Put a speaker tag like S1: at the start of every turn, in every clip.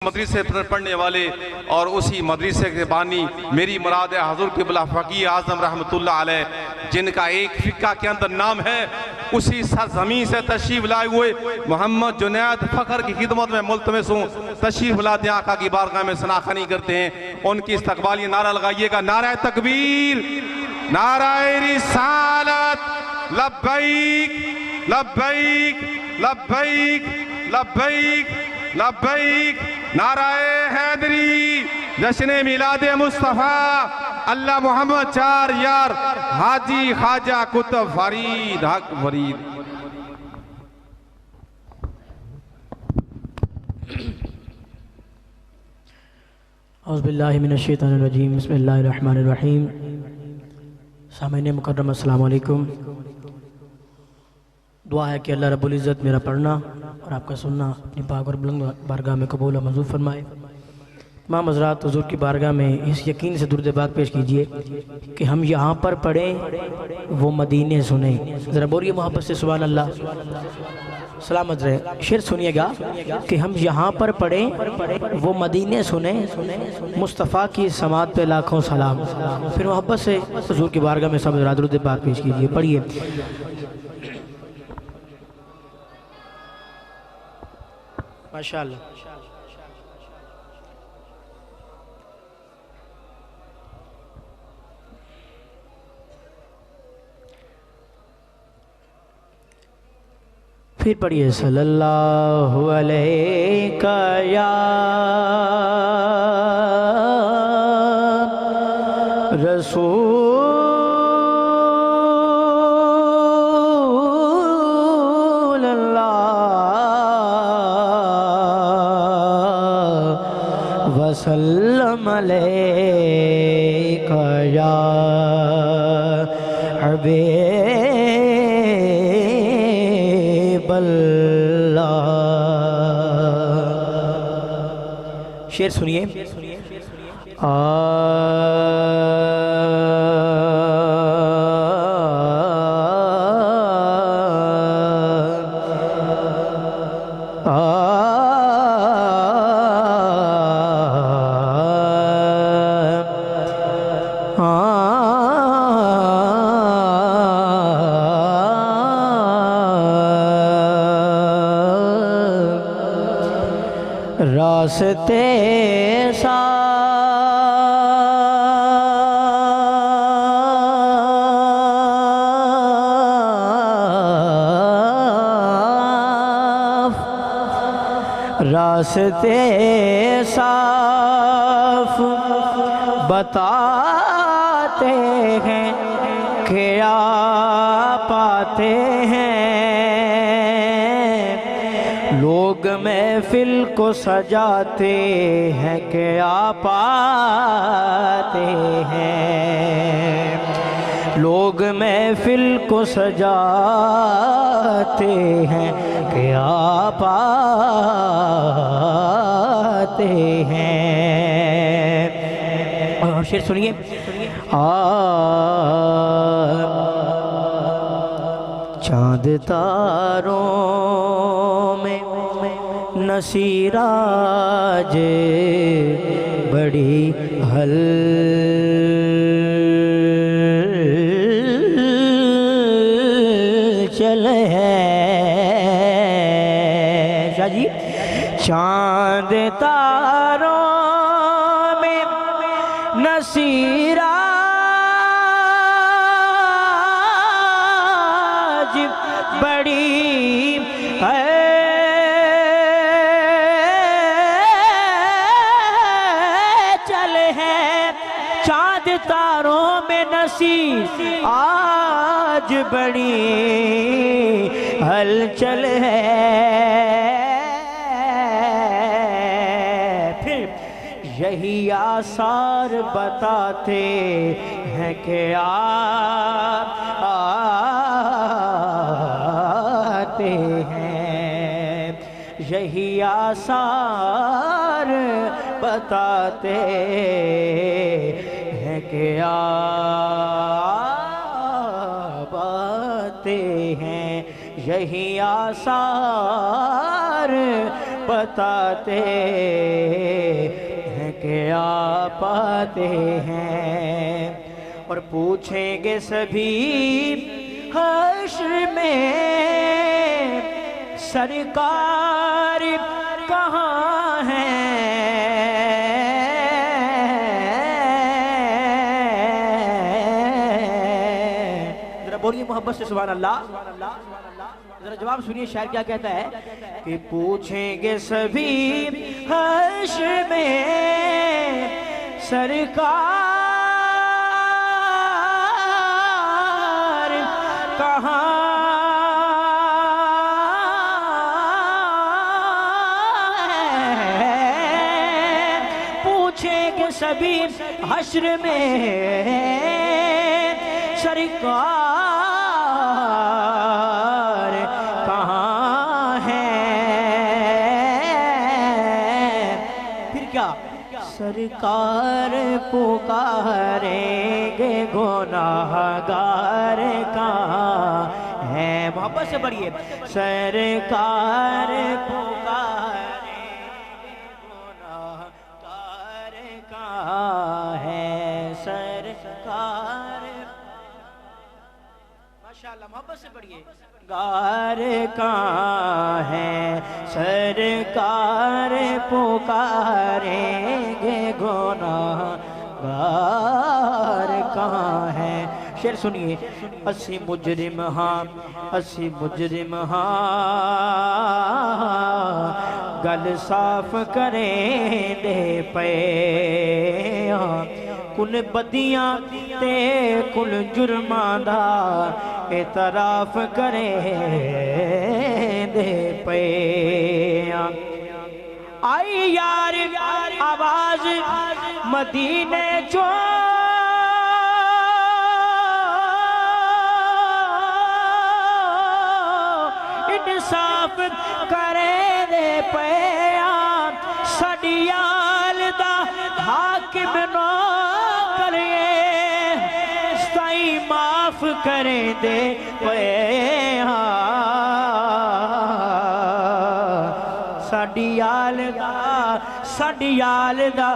S1: मदरसे पर पढ़ने वाले और उसी मदरसे के बानी मेरी मुराद है हज़रत क़िबला फ़कीह आज़म रहमतुल्लाह अलैह, जिनका एक फ़िक़्हा के अंदर नाम है, उसी सरज़मीन से तशरीफ़ लाए हुए मोहम्मद जुनैद फ़खर की खिदमत में मुल्तमस हूँ, तशरीफ़ लाते हैं, आका की बारगाह में सनाख़नी करते हैं। उनकी इस्तक़बाली नारा लगाइएगा, नारा तकबीर, नारा रिसालत, लब्बैक लब्बैक लब्बैक लब्बैक लब्बैक, नाराए हैदरी, जश्न मिलादे मुस्तफ़ा, अल्लाह मोहम्मद चार यार, हाजी ख्वाजा कुतुब फरीद हक फरीद।
S2: औज़ु बिल्लाहि मिनश शैतानिर रजीम, बिस्मिल्लाहिर रहमानिर रहीम। सामईन मुकर्रम अस्सलामु अलैकुम। दुआ है कि अल्लाह रब्बुल इज़्ज़त मेरा पढ़ना और आपका सुनना अपनी पाक और बुलंद बारगाह में कबूल और मंजूर फरमाए। तमाम हज़रात हुज़ूर की बारगाह में इस यकीन से दुरूद पाक पेश कीजिए कि हम यहाँ पर पढ़ें वो मदीने सुने। ज़रा बोलिए मोहब्बत से सुभान अल्लाह, सलामत रहे। शेर सुनिएगा कि हम यहाँ पर पढ़ें वो मदीने सुने, मुस्तफ़ा की समात पे लाखों सलाम। फिर मोहब्बत से हुज़ूर की बारगाह में सब हज़रात दुरूद पाक पेश कीजिए। पढ़िए, माशाअल्लाह। फिर पढ़िए, सल्लल्लाहु अलैका या रसूल अल्लाह वसल्लम अलैका या हबीब अल्लाह। शेर सुनिए, रास्ते साफ, रास्ते साफ बताते हैं, क्या पाते हैं लोग महफिल को सजाते हैं, क्या पाते हैं लोग महफिल को सजाते हैं, क्या पाते हैं। और शेर सुनिए, चाँद तारों में नसीराज बड़ी हलचल है। शाह जी, चाँद तारों में नसीराज बड़ी चाँद तारों में नसीर आज बड़ी हलचल है। फिर यही आसार बताते हैं कि आते हैं, यही आसार बताते हैं कि बातें हैं, यही आसार बताते हैं कि आप पाते हैं। और पूछेंगे सभी हश्र में सरकार कहाँ है। जरा बोलिए मोहब्बत से सुभान अल्लाह। जरा जवाब सुनिए शायर क्या कहता है कि पूछेंगे सभी हश्र में सरकार कहाँ है। पूछेंगे सभी हश्र में सरकार कहाँ है। फिर क्या सरकार पुकारेंगे गुनाहगार कहाँ है। मोहब्बत से बढ़िए सरकार पुकारेंगे गुनाहगार कहाँ है। सरकार माशाअल्लाह मोहब्बत से बढ़िए गार कहाँ है। सरकार पुकारेंगे गुनाहगार कहाँ है। शेर सुनिए असी मुजरिम हाँ असी मुजरिम हाँ गल साफ करें दे पे कुल बदियां ते कुल जुर्मां दा एतराफ करें दे पे। आई यार आवाज मदीने चो इंसाफ करें दे पे साडी याल दा हाकिम नो माफ करें दे पे साडी याल दा साडी याल दा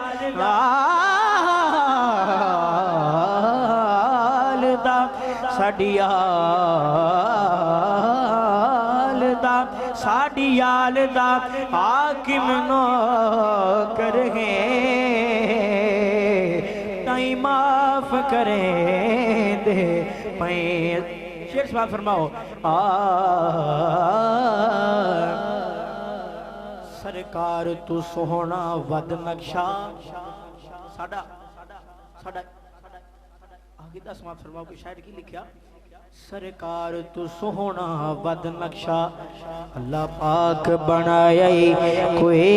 S2: साडी याल दा हाकिम नो करे ताई माफ करें दे पे। शेर सवाल फरमाओ सरकार तू सोहना वद नक्शा साडा साडा आगे दा समाप्त फरमाओ कि शायद की लिखा सरकार तू सोहना वद नक्शा अल्लाह पाक बनाया कोई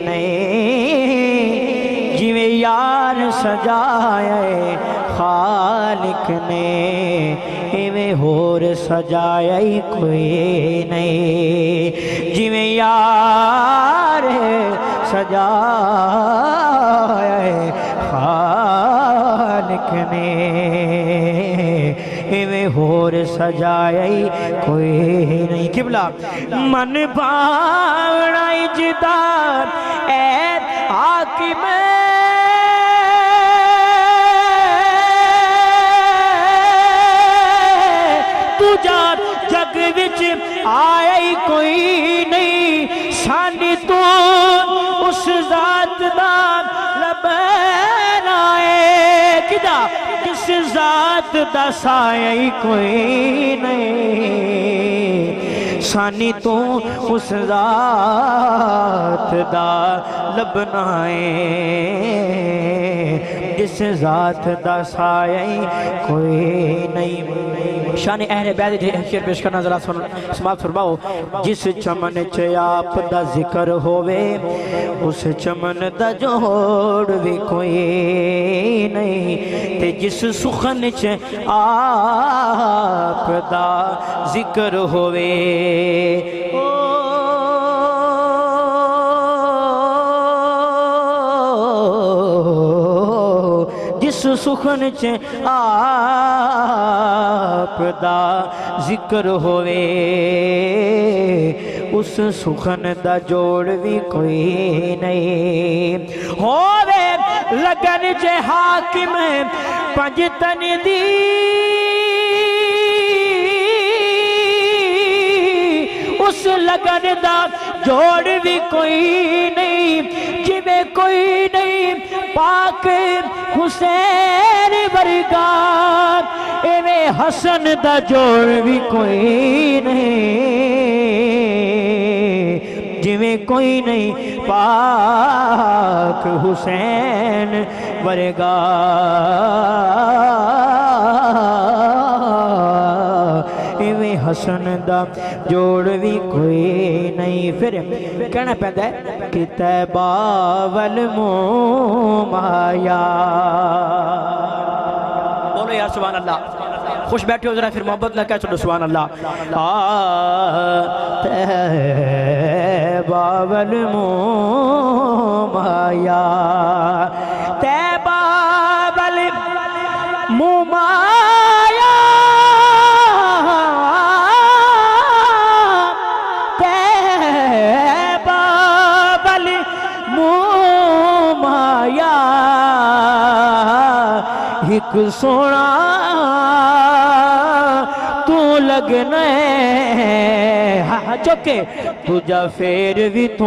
S2: नहीं जिवें यार सजाया खालिक ने इवें होर सजाया कोई नहीं जिवें यार सजाया खालिक ने इवें होर सजाया कोई नहीं। किबला मन भावना जिदा ए हाकिम तुझा जग विच आया कोई नहीं सानी तू उस जात दा लबना है किदा किस जात दा साया कोई नहीं सानी तू उस जात दा लबना है जिस जात दा साया कोई नहीं। शान अहले बैत शेर पेश करना जरा सुन समाप्त फरमाओ। जिस चमन च आप दा जिक्र होवे उस चमन दा जोड़ भी कोई नहीं ते जिस सुखन च आप दा जिक्र होवे जिस सुखन च आप दा जिक्र होवे, उस सुखन दा जोड़ भी कोई नहीं होवे। लगन जे हाकिम पंज तन दी, उस लगन दा जोड़ भी कोई नहीं, जिਵੇਂ कोई नहीं पाक हुसैन वर्गा, एवें हसन दा जोड़ भी कोई नहीं, जिवें कोई नहीं पाक हुसैन वर्गा। इवें हसन दा जोड़ भी कोई नहीं। फिर कहना पैंदा है कि तैबा वल माया। बोलो यार सुभान अल्लाह। खुश बैठे हो जरा, फिर मोहब्बत ना कह चलो सुभान अल्लाह। तैबा वल माया, तैबा वल माया, तैबा वल माया, एक सोना तू लगना है, हाँ चौके तुझा फेर भी तो